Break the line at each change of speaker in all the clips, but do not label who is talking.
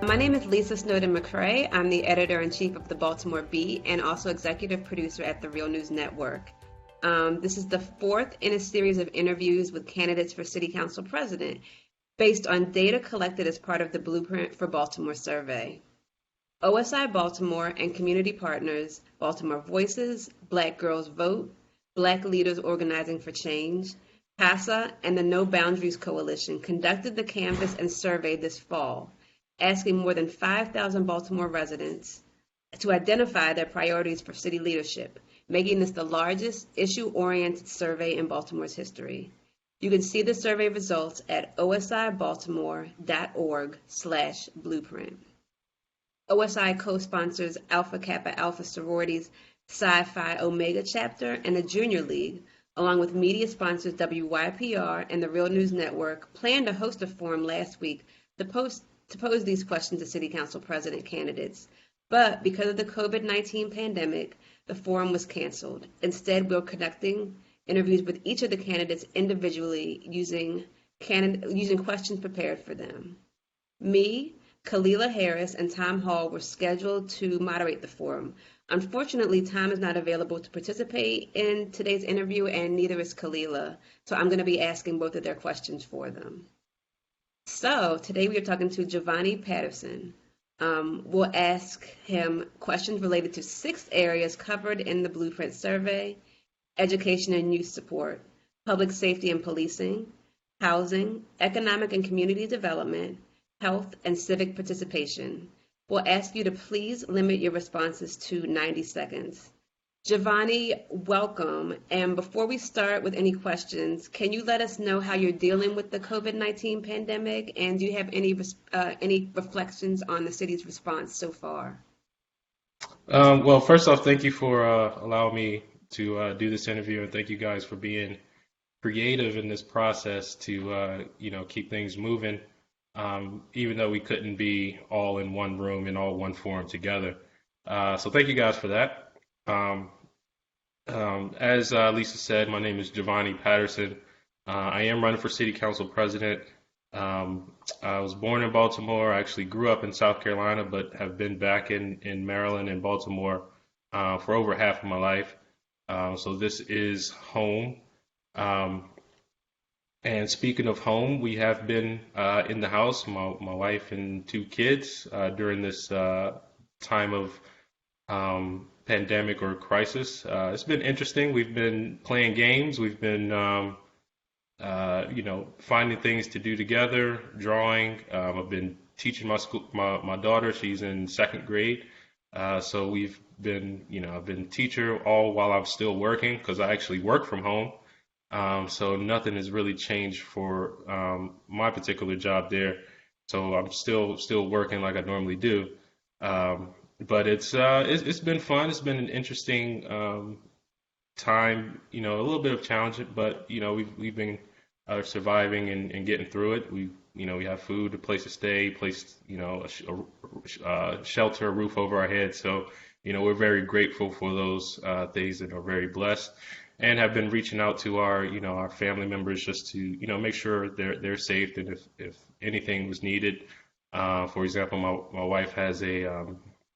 My name is Lisa Snowden McCrae. I'm the editor-in-chief of the Baltimore Beat and also executive producer at the Real News Network. This is the fourth in a series of interviews with candidates for City Council President based on data collected as part of the Blueprint for Baltimore survey. OSI Baltimore and community partners, Baltimore Voices, Black Girls Vote, Black Leaders Organizing for Change, PASA, and the No Boundaries Coalition conducted the canvass and survey this fall, asking more than 5,000 Baltimore residents to identify their priorities for city leadership, making this the largest issue-oriented survey in Baltimore's history. You can see the survey results at osibaltimore.org/blueprint. OSI co-sponsors Alpha Kappa Alpha Sororities Psi Phi Omega chapter and the Junior League, along with media sponsors WYPR and the Real News Network, planned to host a forum last week to pose these questions to City Council President candidates. But because of the COVID-19 pandemic, the forum was canceled. Instead, we're conducting interviews with each of the candidates individually using questions prepared for them. Me, Kalila Harris, and Tom Hall were scheduled to moderate the forum. Unfortunately, Tom is not available to participate in today's interview, and neither is Kalila, so I'm going to be asking both of their questions for them. So today we are talking to Jovani Patterson. We'll ask him questions related to 6 areas covered in the Blueprint survey: education and youth support, public safety and policing, housing, economic and community development, health, and civic participation. We'll ask you to please limit your responses to 90 seconds. Jovani, welcome. And before we start with any questions, can you let us know how you're dealing with the COVID-19 pandemic? And do you have any reflections on the city's response so far?
Well, first off, thank you for allowing me to do this interview, and thank you guys for being creative in this process to keep things moving, even though we couldn't be all in one room in all one forum together. So thank you guys for that. As Lisa said, my name is Jovani Patterson. I am running for City Council President. I was born in Baltimore. I actually grew up in South Carolina, but have been back in Maryland and Baltimore for over half of my life. So this is home. And speaking of home, we have been in the house, my wife and 2 kids, during this time of pandemic or crisis. It's been interesting. We've been playing games. We've been, finding things to do together, drawing. I've been teaching my daughter. She's in 2nd grade. So we've been, I've been teacher all while I'm still working because I actually work from home. So nothing has really changed for my particular job there. So I'm still working like I normally do. But it's been fun. It's been an interesting time. A little bit of challenge, but we've been surviving and getting through it. We have food, a place to stay, a shelter, a roof over our heads. So we're very grateful for those things and are very blessed. And have been reaching out to our family members just to make sure they're safe, and if anything was needed. For example, my wife has a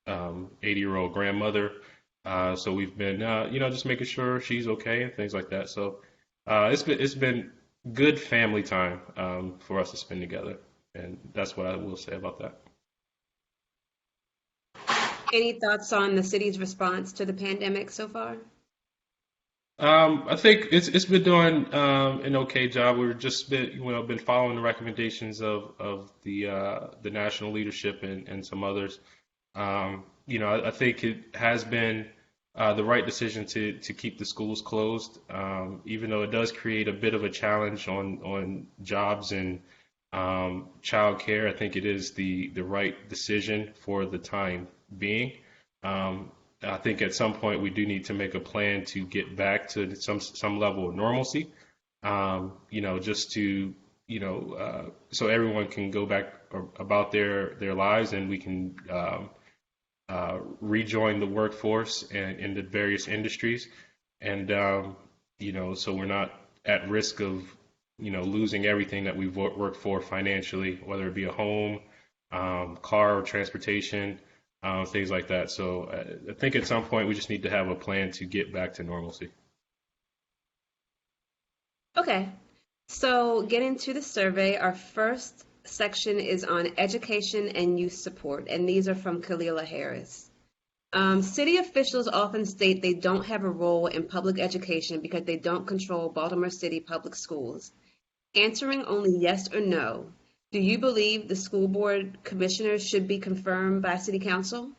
80-year-old grandmother, so we've been just making sure she's okay and things like that. So it's been good family time for us to spend together, and that's what I will say about that.
Any thoughts on the city's response to the pandemic so far?
I think it's been doing an okay job. We've just been following the recommendations of the national leadership and some others. I think it has been the right decision to keep the schools closed, even though it does create a bit of a challenge on jobs and childcare. I think it is the right decision for the time being. I think at some point we do need to make a plan to get back to some level of normalcy, just to, so everyone can go back about their lives, and we can rejoin the workforce and in the various industries. And, so we're not at risk of, losing everything that we've worked for financially, whether it be a home, car or transportation, things like that. So I think at some point we just need to have a plan to get back to normalcy.
Okay, so getting to the survey, our first section is on education and youth support, and these are from Kalila Harris. City officials often state they don't have a role in public education because they don't control Baltimore City public schools. Answering only yes or no, do you believe the school board commissioners should be confirmed by City Council?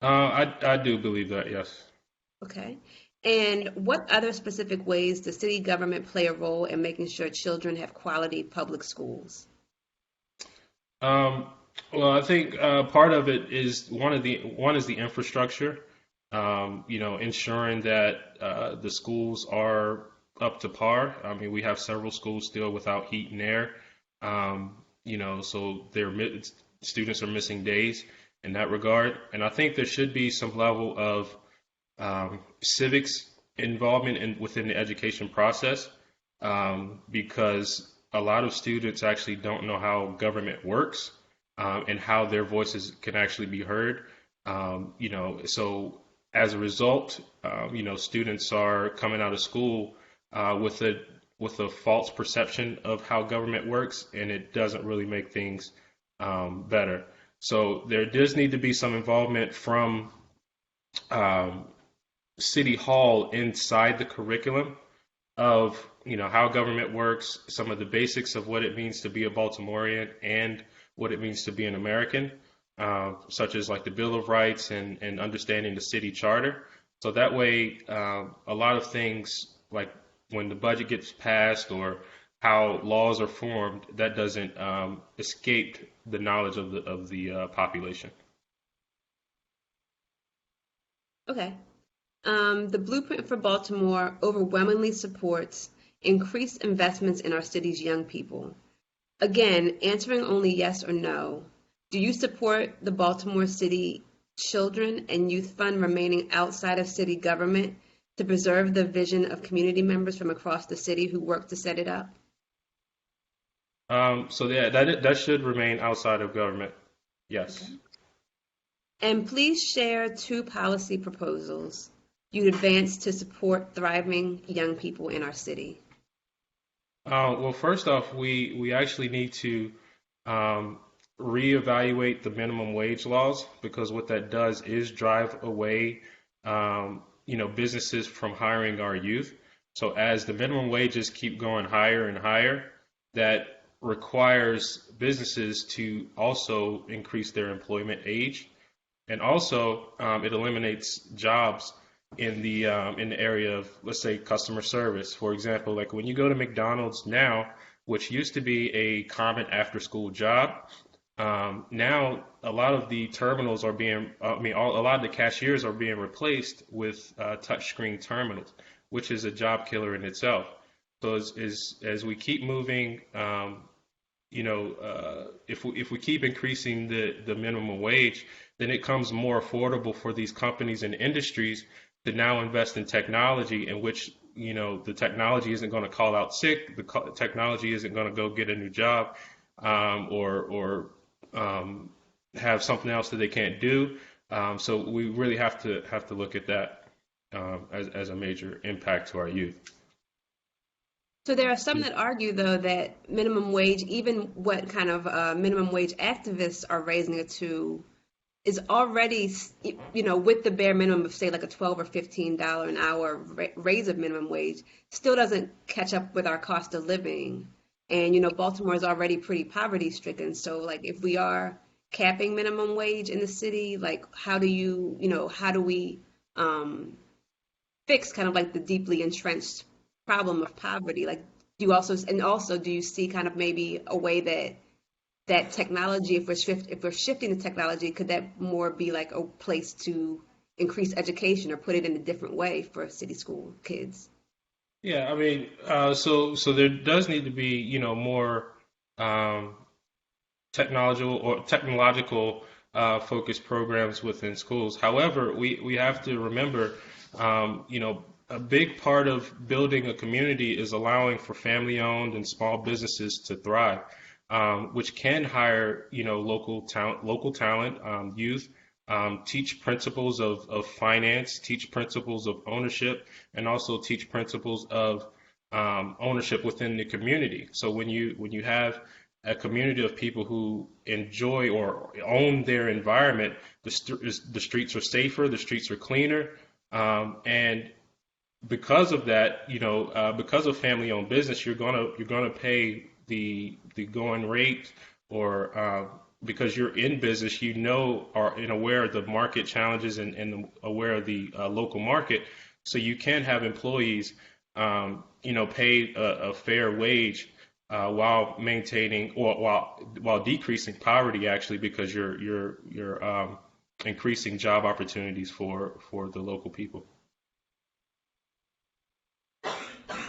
I do believe that, yes.
Okay. And what other specific ways does city government play a role in making sure children have quality public schools?
Um, well, I think part of it is one is the infrastructure. Ensuring that the schools are up to par. I mean, we have several schools still without heat and air. So students are missing days in that regard. And I think there should be some level of civics involvement within the education process, because a lot of students actually don't know how government works, and how their voices can actually be heard. So as a result, students are coming out of school with a false perception of how government works, and it doesn't really make things better. So there does need to be some involvement from um, City Hall inside the curriculum of how government works, some of the basics of what it means to be a Baltimorean and what it means to be an American, such as like the Bill of Rights and understanding the city charter. So that way, a lot of things like when the budget gets passed or how laws are formed, that doesn't escape the knowledge of the population.
Okay. The Blueprint for Baltimore overwhelmingly supports increased investments in our city's young people. Again, answering only yes or no, do you support the Baltimore City Children and Youth Fund remaining outside of city government to preserve the vision of community members from across the city who work to set it up?
So yeah, that should remain outside of government. Yes.
Okay. And please share two policy proposals you'd advance to support thriving young people in our city.
Well, first off, we actually need to um, reevaluate the minimum wage laws, because what that does is drive away, businesses from hiring our youth. So as the minimum wages keep going higher and higher, that requires businesses to also increase their employment age, and also it eliminates jobs in the area of, let's say, customer service. For example, like when you go to McDonald's now, which used to be a common after school job, now a lot of the terminals are being, a lot of the cashiers are being replaced with touchscreen terminals, which is a job killer in itself. So as we keep moving, if we keep increasing the minimum wage, then it becomes more affordable for these companies and industries to now invest in technology, in which the technology isn't going to call out sick, technology isn't going to go get a new job, or have something else that they can't do. So we really have to look at that as a major impact to our youth.
So there are some that argue, though, that minimum wage, even what kind of minimum wage activists are raising it to, is already, with the bare minimum of, say, like a $12 or $15 an hour raise of minimum wage, still doesn't catch up with our cost of living. And, Baltimore is already pretty poverty stricken. So, like, if we are capping minimum wage in the city, like, how do we fix kind of like the deeply entrenched problem of poverty? Like, do you see kind of maybe a way that technology, if we're shifting the technology, could that more be like a place to increase education or put it in a different way for city school kids?
Yeah, I mean, so there does need to be, more um, technological focused programs within schools. However, we have to remember, a big part of building a community is allowing for family-owned and small businesses to thrive. which can hire, local talent, youth, teach principles of finance, teach principles of ownership, and also teach principles of ownership within the community. So when you have a community of people who enjoy or own their environment, the streets are safer, the streets are cleaner, and because of that, because of family-owned business, you're gonna pay the going rate, or because you're in business, are aware of the market challenges, and aware of the local market, so you can have employees, pay a fair wage, while maintaining, or while decreasing poverty, actually, because you're increasing job opportunities for the local people.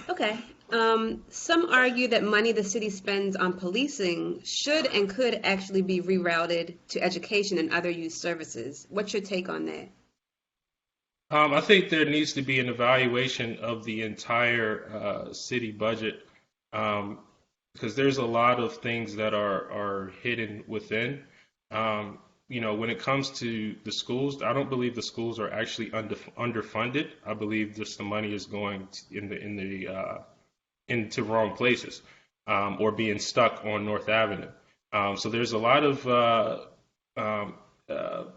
Okay. Some argue that money the city spends on policing should and could actually be rerouted to education and other youth services. What's your take on that?
I think there needs to be an evaluation of the entire city budget, because there's a lot of things that are hidden within. When it comes to the schools, I don't believe the schools are actually underfunded. I believe just the money is going into wrong places, or being stuck on North Avenue. So there's a lot of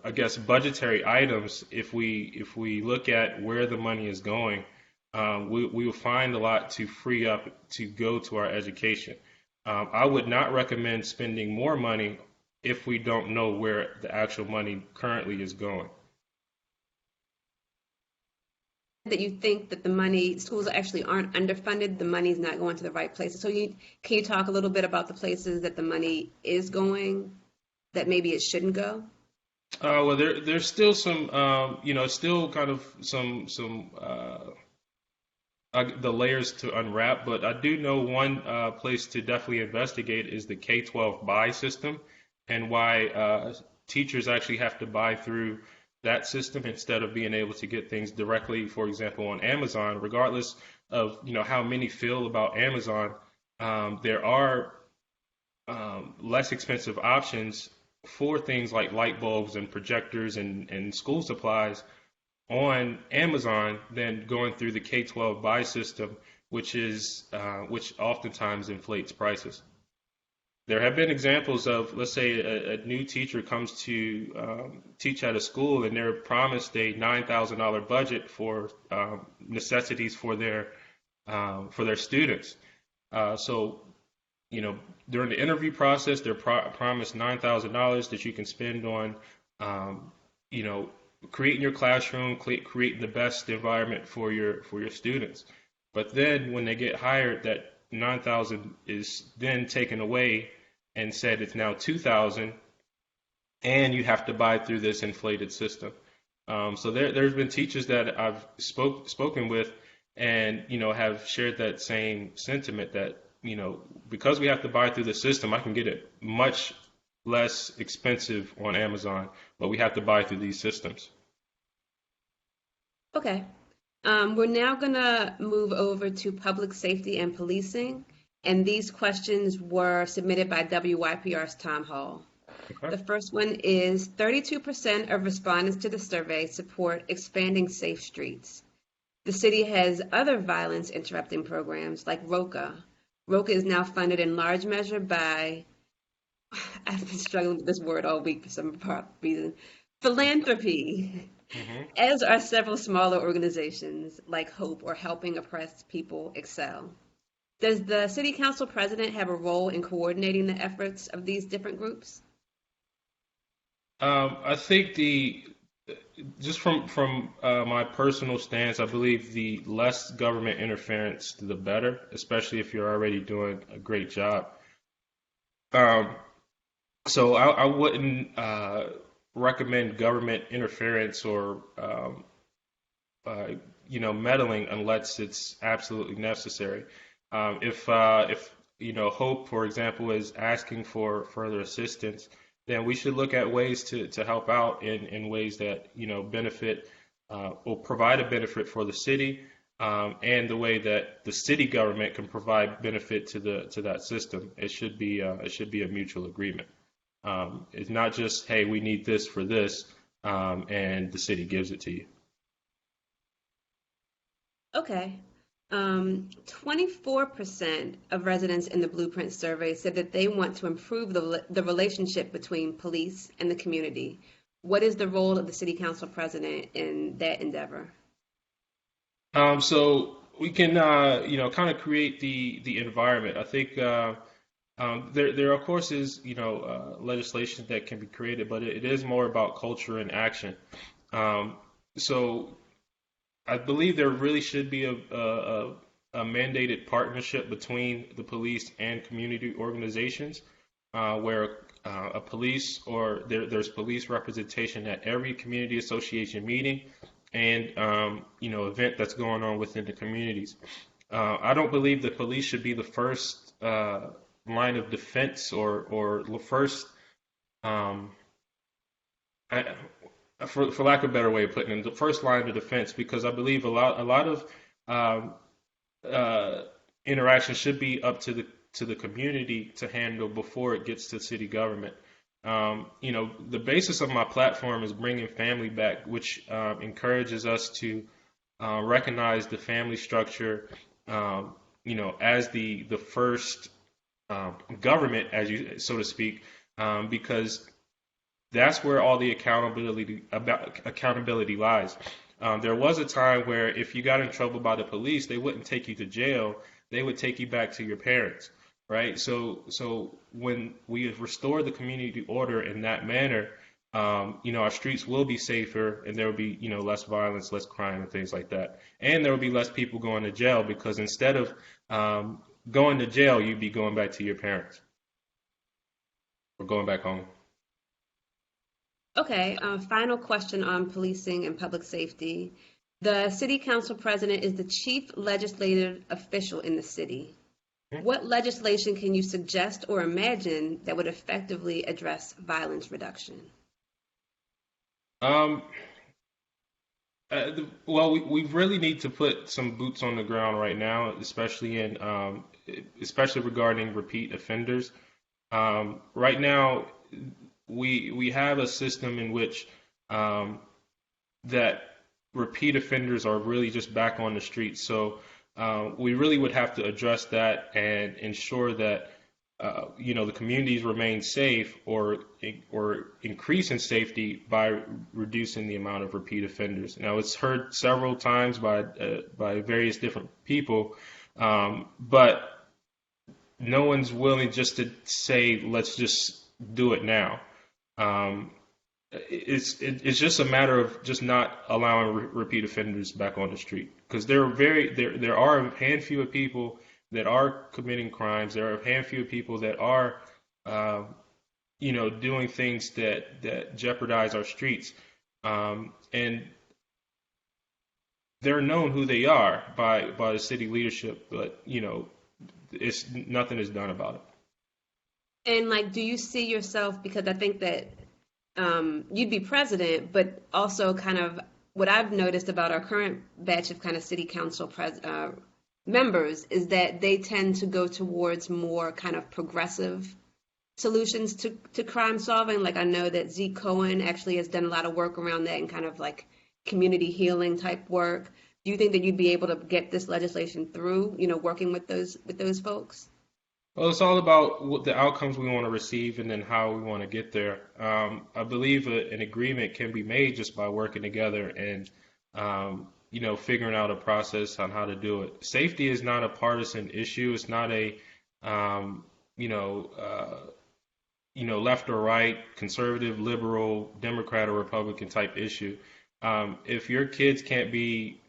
I guess, budgetary items. If we look at where the money is going, we will find a lot to free up to go to our education. I would not recommend spending more money if we don't know where the actual money currently is going.
That you think that the money, schools actually aren't underfunded, the money's not going to the right places. So can you talk a little bit about the places that the money is going that maybe it shouldn't go?
Well, there's still some, still kind of some the layers to unwrap, but I do know one place to definitely investigate is the K-12 buy system, and why teachers actually have to buy through that system instead of being able to get things directly, for example, on Amazon. Regardless of how many feel about Amazon, there are less expensive options for things like light bulbs and projectors and school supplies on Amazon than going through the K-12 buy system, which oftentimes inflates prices. There have been examples of, let's say, a new teacher comes to teach at a school, and they're promised a $9,000 budget for necessities for their students. So, during the interview process, they're promised $9,000 that you can spend on, you know, creating your classroom, creating the best environment for your students. But then when they get hired, that 9,000 is then taken away and said it's now 2,000, and you have to buy through this inflated system. So there's been teachers that I've spoken with, and have shared that same sentiment that because we have to buy through the system, I can get it much less expensive on Amazon, but we have to buy through these systems.
Okay. We're now going to move over to public safety and policing, and these questions were submitted by WYPR's Tom Hall.
Okay.
The first one is 32% of respondents to the survey support expanding safe streets. The city has other violence interrupting programs like ROCA. ROCA is now funded in large measure by, I've been struggling with this word all week for some reason, philanthropy, as are several smaller organizations like HOPE, or Helping Oppressed People Excel. Does the city council president have a role in coordinating the efforts of these different groups?
I think just from my personal stance, I believe the less government interference, the better, especially if you're already doing a great job. So I wouldn't recommend government interference or meddling unless it's absolutely necessary. If Hope, for example, is asking for further assistance, then we should look at ways to help out in ways that benefit or provide a benefit for the city, and the way that the city government can provide benefit to that system. It should be a mutual agreement. It's not just, hey, we need this for this, and the city gives it to you.
Okay. 24% of residents in the Blueprint survey said that they want to improve the relationship between police and the community. What is the role of the city council president in that endeavor?
So we can, kind of create the environment. I think there of course is, legislation that can be created, but it is more about culture and action. So I believe there really should be a mandated partnership between the police and community organizations, where a police or there's police representation at every community association meeting and event that's going on within the communities. I don't believe the police should be the first line of defense or the first um, I, for lack of a better way of putting it, the first line of defense, because I believe a lot of um, interaction should be up to the community to handle before it gets to city government. The basis of my platform is bringing family back, which encourages us to recognize the family structure, as the first government, as you so to speak, because that's where all the accountability lies. There was a time where if you got in trouble by the police, they wouldn't take you to jail; they would take you back to your parents, right? So when we restore the community order in that manner, our streets will be safer, and there will be less violence, less crime, and things like that, and there will be less people going to jail because instead of going to jail, you'd be going back to your parents or going back home.
Okay, final question on policing and public safety. The city council president is the chief legislative official in the city. What legislation can you suggest or imagine that would effectively address violence reduction?
Um, we really need to put some boots on the ground right now, especially regarding repeat offenders. Right now, we have a system in which that repeat offenders are really just back on the streets. So we really would have to address that and ensure that the communities remain safe or increase in safety by reducing the amount of repeat offenders. Now, it's heard several times by various different people, but no one's willing just to say, let's just do it now. Um, it's just a matter of just not allowing repeat offenders back on the street because there are a handful of people that are committing crimes. There are a handful of people that are doing things that jeopardize our streets, and they're known who they are by the city leadership, but it's nothing is done about it.
And like, do you see yourself, because I think that you'd be president, but also kind of what I've noticed about our current batch of kind of city council members is that they tend to go towards more kind of progressive solutions to crime solving. Like I know that Zeke Cohen actually has done a lot of work around that and kind of like community healing type work. Do you think that you'd be able to get this legislation through, working with those folks?
Well, it's all about what the outcomes we want to receive and then how we want to get there. I believe an agreement can be made just by working together and, figuring out a process on how to do it. Safety is not a partisan issue. It's not a, left or right, conservative, liberal, Democrat or Republican type issue. If your kids can't be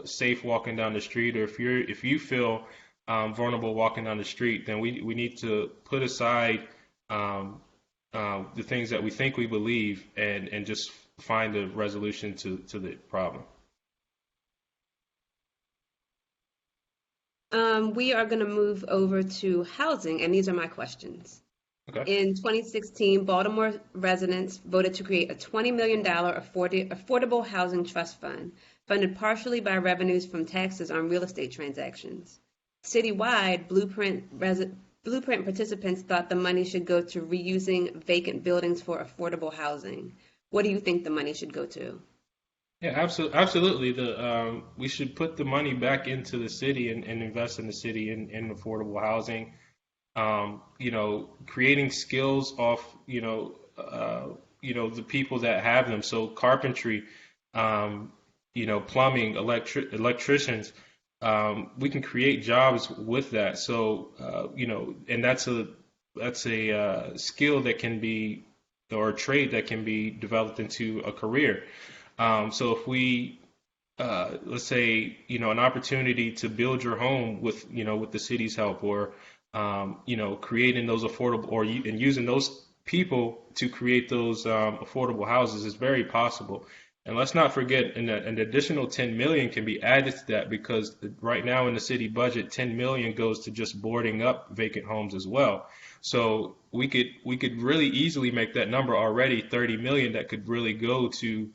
safe walking down the street, or if you feel vulnerable walking down the street, then we need to put aside the things that we think we believe and just find a resolution to the problem.
We are going to move over to housing, and these are my questions.
Okay.
In 2016, Baltimore residents voted to create a $20 million affordable housing trust fund funded partially by revenues from taxes on real estate transactions. Citywide, Blueprint participants thought the money should go to reusing vacant buildings for affordable housing. What do you think the money should go to?
Yeah, absolutely. We should put the money back into the city and invest in the city in affordable housing. Creating skills off, the people that have them. So carpentry, plumbing, electricians, we can create jobs with that. So, and that's a skill that can be, or a trade that can be developed into a career. So if we let's say, an opportunity to build your home with the city's help, or creating those affordable, and using those people to create those affordable houses is very possible. And let's not forget, an additional 10 million can be added to that, because right now in the city budget, 10 million goes to just boarding up vacant homes as well. So we could really easily make that number already 30 million that could really go to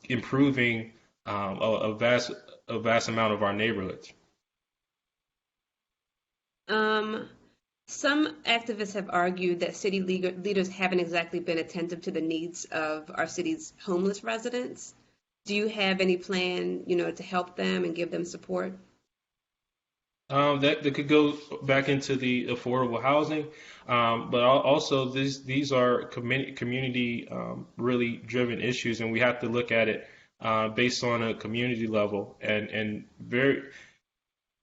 improving a vast amount of our neighborhoods.
Um, some activists have argued that city leaders haven't exactly been attentive to the needs of our city's homeless residents. Do you have any plan, to help them and give them support?
That could go back into the affordable housing, but also these are community really driven issues, and we have to look at it based on a community level, and very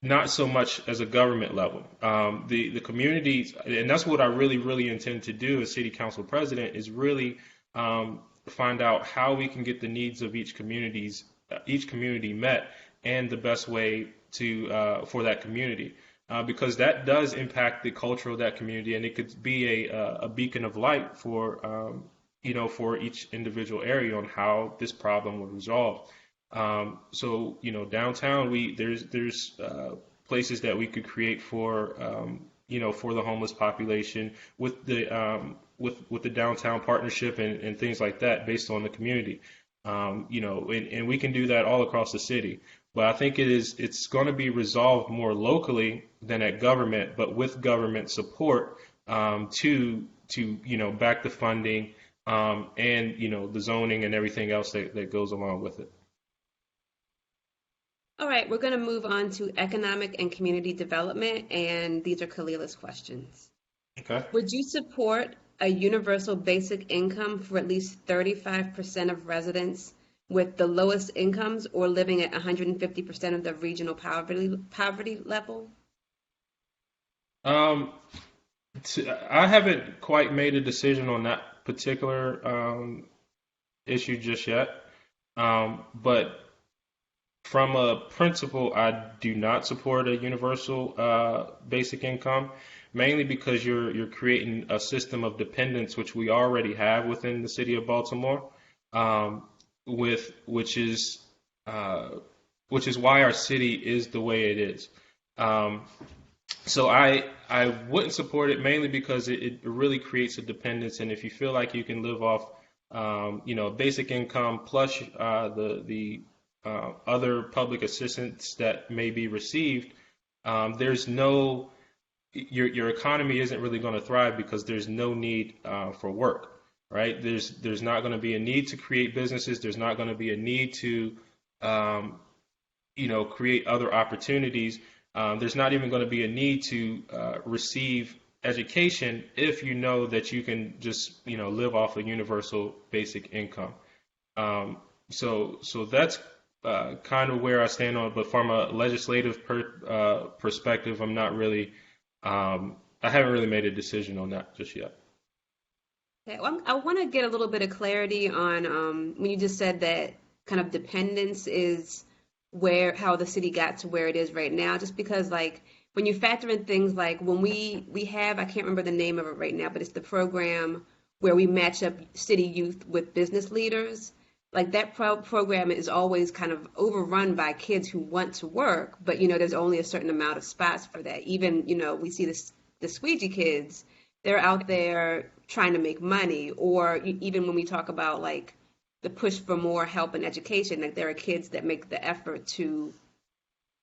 not so much as a government level. The communities, and that's what I really intend to do as city council president, is really find out how we can get the needs of each community met, and the best way to for that community, because that does impact the culture of that community, and it could be a beacon of light for each individual area on how this problem would resolve. So downtown, there's places that we could create for the homeless population, with the downtown partnership, and things like that, based on the community. And we can do that all across the city. But I think it's going to be resolved more locally than at government, but with government support to back the funding, and the zoning and everything else that goes along with it.
All right, we're going to move on to economic and community development, and these are Khalila's questions.
Okay.
Would you support a universal basic income for at least 35% of residents with the lowest incomes, or living at 150% of the regional poverty level?
I haven't quite made a decision on that particular issue just yet, but from a principle, I do not support a universal basic income, mainly because you're creating a system of dependence, which we already have within the city of Baltimore, which is why our city is the way it is. So I wouldn't support it, mainly because it really creates a dependence, and if you feel like you can live off basic income plus the other public assistance that may be received, there's no your economy isn't really going to thrive, because there's no need for work, right? There's not going to be a need to create businesses. There's not going to be a need to create other opportunities. There's not even going to be a need to receive education if you know that you can just live off a universal basic income. So that's kind of where I stand on it. But from a legislative perspective, I'm not really. I haven't really made a decision on that just yet.
Okay, well, I want to get a little bit of clarity on when you just said that kind of dependence is how the city got to where it is right now. Just because, like, when you factor in things like when we have, I can't remember the name of it right now, but it's the program where we match up city youth with business leaders. Like, that program is always kind of overrun by kids who want to work, but there's only a certain amount of spots for that. Even we see the squeegee kids, they're out there trying to make money, or even when we talk about like the push for more help and education. Like there are kids that make the effort to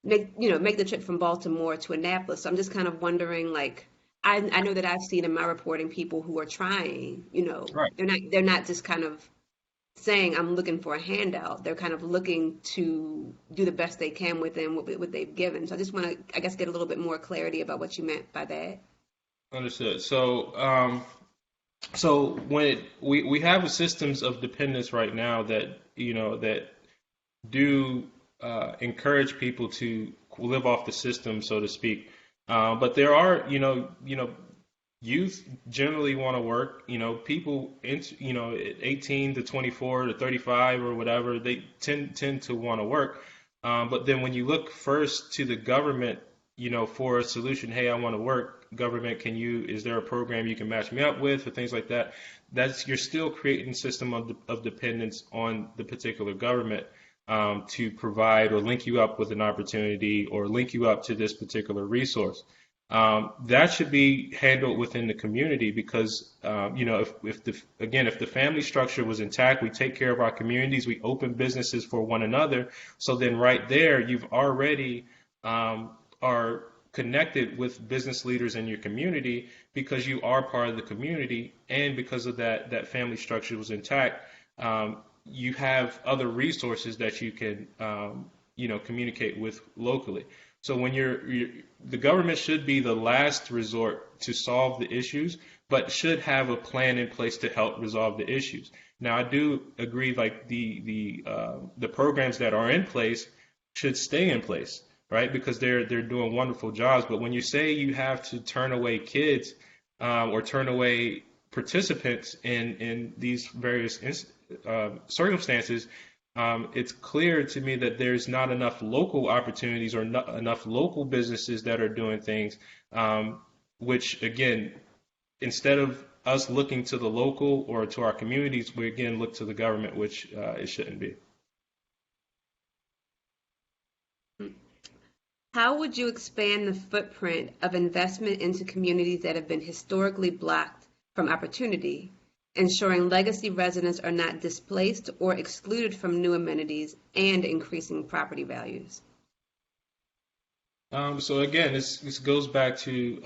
make the trip from Baltimore to Annapolis. So I'm just kind of wondering, like, I know that I've seen in my reporting people who are trying,
Right.
they're not just kind of saying I'm looking for a handout. They're kind of looking to do the best they can within what they've given. So I just want to, I guess, get a little bit more clarity about what you meant by that.
Understood. So when we have systems of dependence right now that that do encourage people to live off the system, so to speak. But there are, youth generally want to work. People, at 18 to 24 to 35 or whatever, they tend to want to work. But then when you look first to the government, for a solution, hey, I want to work. Government, is there a program you can match me up with or things like that? You're still creating a system of dependence on the particular government to provide or link you up with an opportunity or link you up to this particular resource. That should be handled within the community because, if the family structure was intact, we take care of our communities, we open businesses for one another. So then right there, you've already are connected with business leaders in your community because you are part of the community, and because of that family structure was intact. You have other resources that you can, communicate with locally. So when the government should be the last resort to solve the issues, but should have a plan in place to help resolve the issues. Now, I do agree, like the programs that are in place should stay in place, right? Because they're doing wonderful jobs. But when you say you have to turn away kids or turn away participants in these various circumstances, it's clear to me that there's not enough local opportunities or not enough local businesses that are doing things, which again, instead of us looking to the local or to our communities, we again look to the government, which it shouldn't be.
How would you expand the footprint of investment into communities that have been historically blocked from opportunity, ensuring legacy residents are not displaced or excluded from new amenities and increasing property values?
So again, this goes back to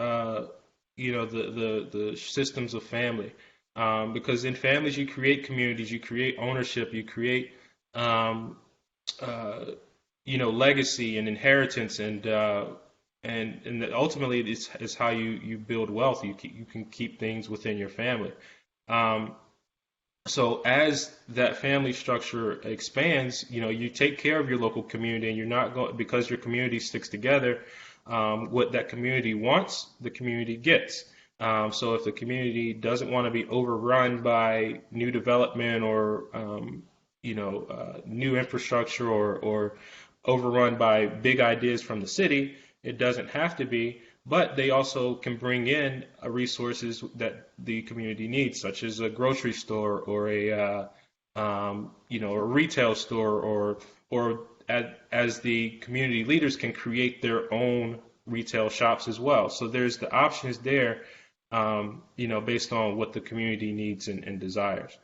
the systems of family, because in families you create communities, you create ownership, you create uh, legacy and inheritance, and that ultimately it's how you build wealth. You can keep things within your family. Um, so as that family structure expands, you take care of your local community, and you're not going because your community sticks together. What that community wants, the community gets. So if the community doesn't want to be overrun by new development or new infrastructure or overrun by big ideas from the city, it doesn't have to be. But they also can bring in resources that the community needs, such as a grocery store or a retail store, or as the community leaders can create their own retail shops as well. So there's the options there, based on what the community needs and desires.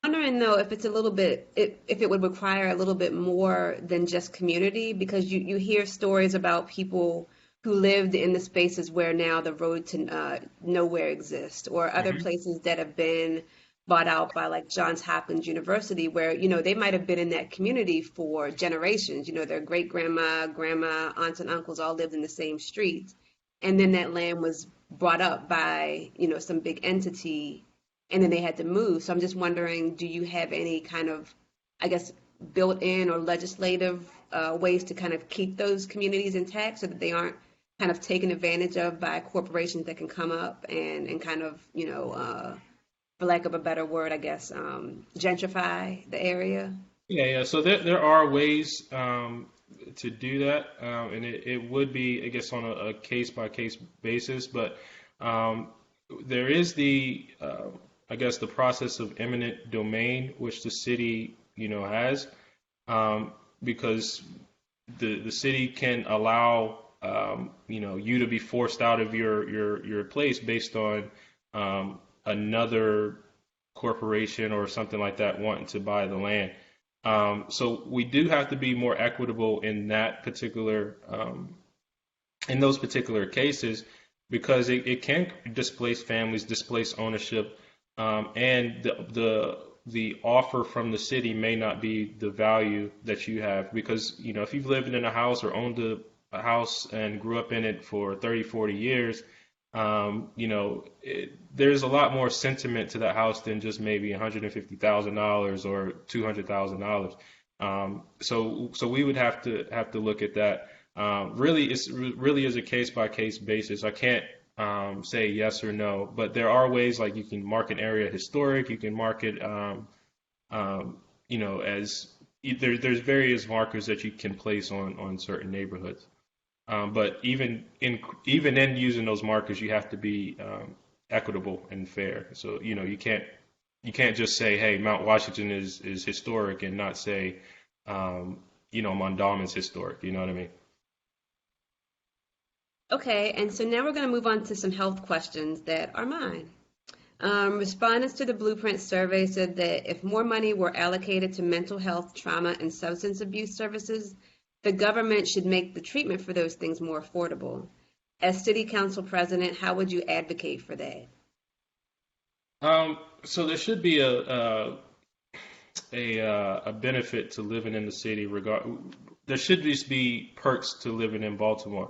Wondering though if it's a little bit if it would require a little bit more than just community, because you hear stories about people who lived in the spaces where now the road to nowhere exists, or other
Hmm.
places that have been bought out by like Johns Hopkins University, where they might have been in that community for generations. Their great grandma, grandma, aunts and uncles all lived in the same streets, and then that land was brought up by some big entity, and then they had to move. So I'm just wondering, do you have any kind of, I guess, built-in or legislative ways to kind of keep those communities intact so that they aren't kind of taken advantage of by corporations that can come up and kind of, for lack of a better word, I guess, gentrify the area?
Yeah. So there are ways to do that, and it would be, I guess, on a case by case basis. But um, there is I guess, the process of eminent domain, which the city, has, because the city can allow, you to be forced out of your place based on another corporation or something like that wanting to buy the land. So we do have to be more equitable in that particular in those particular cases because it can displace families, displace ownership, and the offer from the city may not be the value that you have because if you've lived in a house or owned a house and grew up in it for 30, 40 years, there's a lot more sentiment to that house than just maybe $150,000 or $200,000. So we would have to look at that. Really, it's really is a case by case basis. I can't say yes or no, but there are ways like you can mark an area historic. You can mark it, as there's various markers that you can place on certain neighborhoods. But even in using those markers, you have to be equitable and fair. So you can't just say, hey, Mount Washington is historic and not say, Mondawmin's historic. You know what I mean?
Okay, and so now we're going to move on to some health questions that are mine. Respondents to the Blueprint survey said that if more money were allocated to mental health, trauma, and substance abuse services, the government should make the treatment for those things more affordable. As City Council President, how would you advocate for that?
So there should be a benefit to living in the city. There should just be perks to living in Baltimore.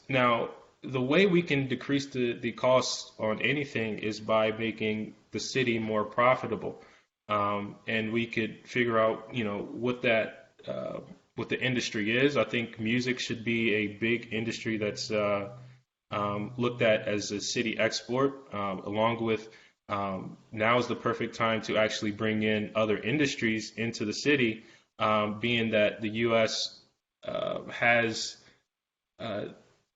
Now, the way we can decrease the costs on anything is by making the city more profitable. And we could figure out, what the industry is. I think music should be a big industry that's looked at as a city export, along with now is the perfect time to actually bring in other industries into the city, being that the U.S. has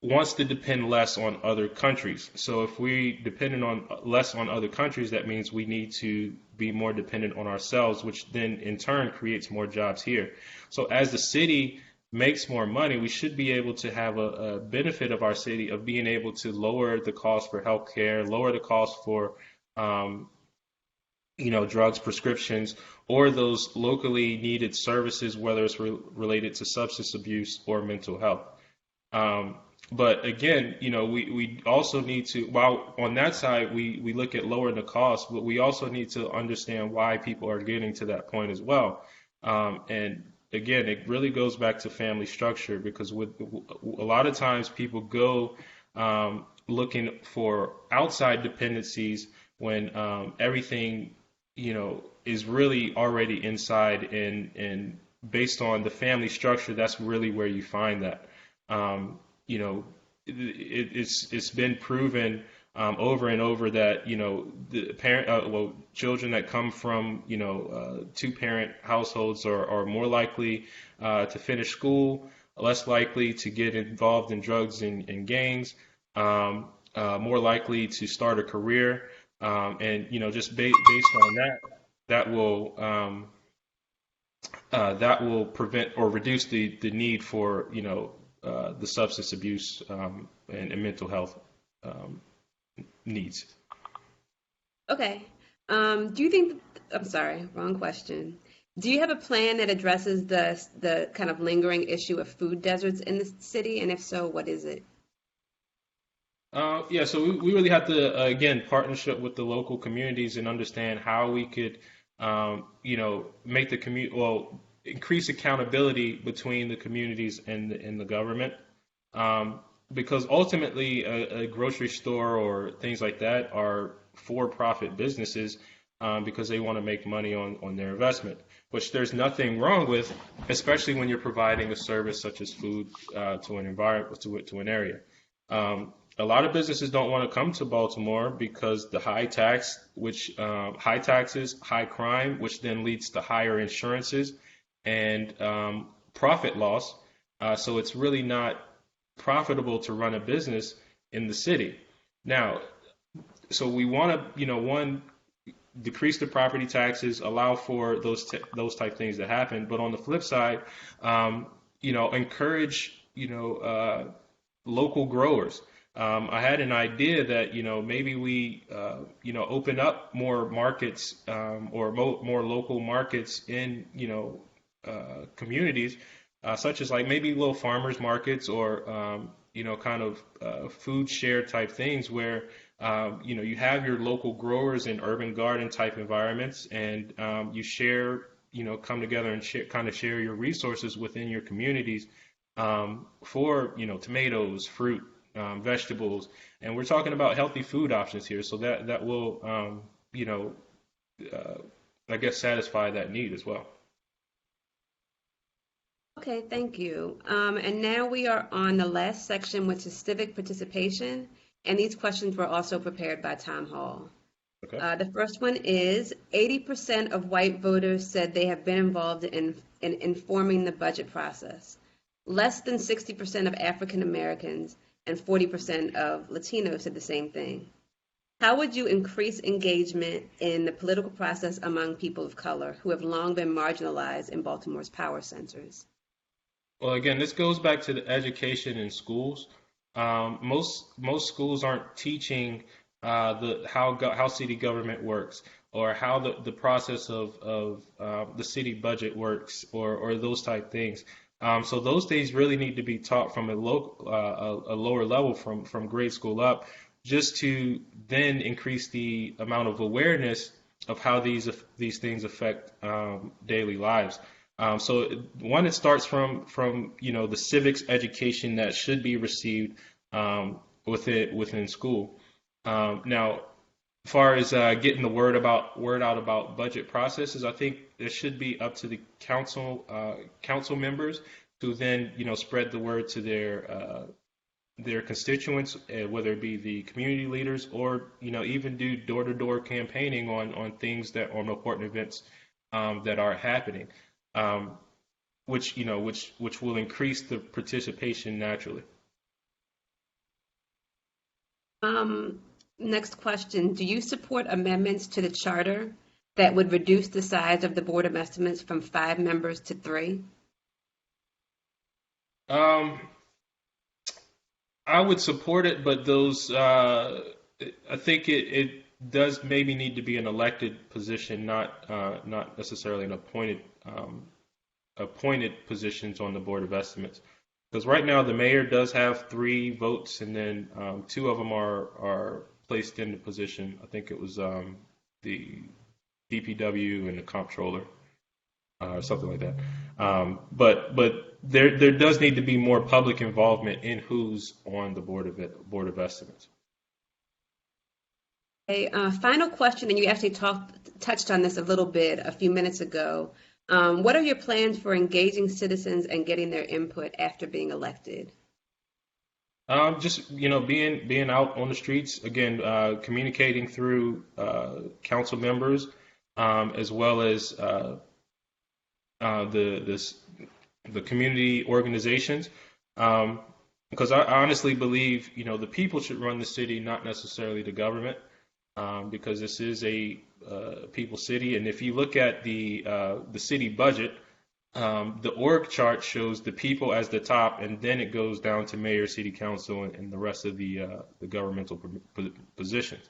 wants to depend less on other countries. So if we depend less on other countries, that means we need to be more dependent on ourselves, which then in turn creates more jobs here. So as the city makes more money, we should be able to have a benefit of our city of being able to lower the cost for healthcare, lower the cost for drugs, prescriptions, or those locally needed services, whether it's related to substance abuse or mental health. But again, we also need to, while on that side, we look at lowering the cost, but we also need to understand why people are getting to that point as well. And again, it really goes back to family structure because a lot of times people go looking for outside dependencies when everything, is really already inside and based on the family structure, that's really where you find that. It's been proven over and over that the children that come from two-parent households are more likely to finish school, less likely to get involved in drugs and gangs, more likely to start a career, and just based on that will prevent or reduce the need for the substance abuse and mental health needs.
Okay. Do you think, I'm sorry, wrong question. Do you have a plan that addresses the kind of lingering issue of food deserts in the city? And if so, what is it?
Yeah, so we really have to, again, partnership with the local communities and understand how we could, make the increase accountability between the communities and the government. Because ultimately, a grocery store or things like that are for-profit businesses because they want to make money on their investment, which there's nothing wrong with, especially when you're providing a service such as food to an environment, to an area. A lot of businesses don't want to come to Baltimore because the high taxes, high crime, which then leads to higher insurances and profit loss. So it's really not profitable to run a business in the city. Now, so we want to, one, decrease the property taxes, allow for those type things to happen. But on the flip side, encourage, local growers. I had an idea that, maybe we, open up more markets, or more local markets in, communities, such as like maybe little farmers markets, or, kind of food share type things where, you have your local growers in urban garden type environments, and you share, come together and kind of share your resources within your communities, for, tomatoes, fruit, vegetables, and we're talking about healthy food options here, so that will, uh, I guess, satisfy that need as well.
Okay, thank you. And now we are on the last section, which is civic participation. And these questions were also prepared by Tom Hall.
Okay.
The first one is 80% of white voters said they have been involved in informing the budget process. Less than 60% of African Americans and 40% of Latinos said the same thing. How would you increase engagement in the political process among people of color who have long been marginalized in Baltimore's power centers?
Well, again, this goes back to the education in schools. Most schools aren't teaching the how city government works, or how the process of the city budget works, or those type things. So those things really need to be taught from a lower level, from grade school up, just to then increase the amount of awareness of how these things affect daily lives. So one, it starts from the civics education that should be received within school. Now, as far as getting the word out about budget processes, I think it should be up to the council members to then spread the word to their constituents, whether it be the community leaders, or even do door-to-door campaigning on things on important events that are happening, which will increase the participation naturally.
Next question. Do you support amendments to the charter that would reduce the size of the Board of Estimates from 5 members to 3?
I would support it, but I think it does maybe need to be an elected position, not necessarily an appointed positions on the Board of Estimates. Because right now the mayor does have 3 votes, and then 2 of them are placed in the position. I think it was the DPW and the comptroller, something like that. But there does need to be more public involvement in who's on the Board of Estimates.
A final question, and you actually touched on this a little bit a few minutes ago. What are your plans for engaging citizens and getting their input after being elected?
Just being out on the streets again, communicating through council members, as well as the community organizations, because I honestly believe the people should run the city, not necessarily the government, because this is a people city. And if you look at the city budget, the org chart shows the people as the top, and then it goes down to mayor, city council, and the rest of the governmental positions.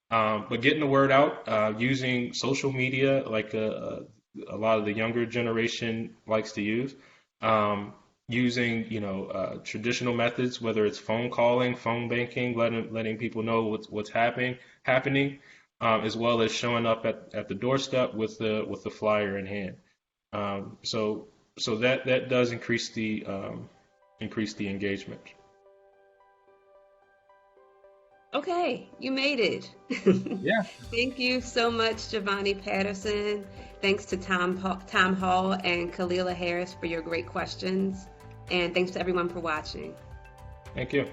But getting the word out, using social media like a lot of the younger generation likes to use, using traditional methods, whether it's phone calling, phone banking, letting people know what's happening, as well as showing up at the doorstep with the flyer in hand. So that does increase the engagement.
Okay, you made it.
Yeah.
Thank you so much, Jovani Patterson. Thanks to Tom Hall and Kalila Harris for your great questions. And thanks to everyone for watching.
Thank you.